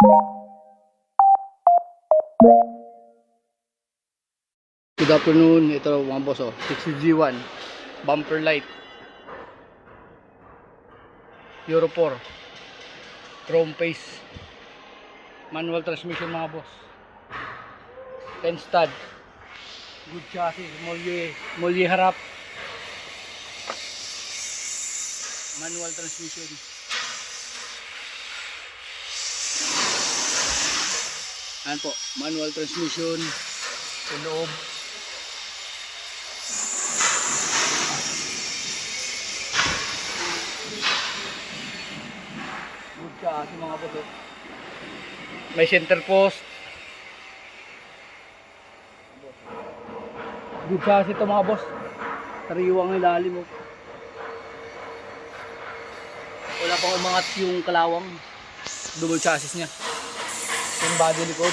Good afternoon, ito mga boss, 6G1 bumper light Euro 4 chrome face, manual transmission mga boss, 10 stud, good chassis, molye harap, manual transmission. Ayan po, manual transmission sa loob. Good chassis mga boss. May center post. Good chassis ito mga boss. Sariwang ilalim mo. Wala pang umangat yung kalawang. Double chassis niya. Yung body likod.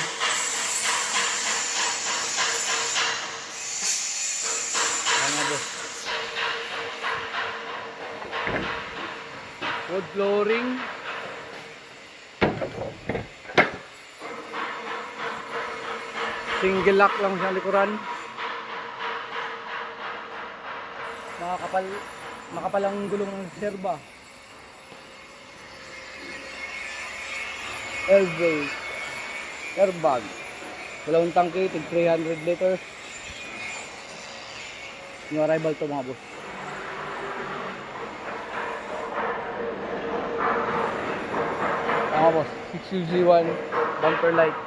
Ayan mga boss. Wood flooring. Single lock lang sa likuran. Makapalang gulong ng serba. Air brake, airbag, walong tangke, tig 300 liters. Yung arrival to mga boss. Mga boss, 6G1 bumper light,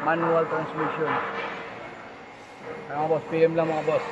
manual transmission. Mga boss, PM lang mga boss.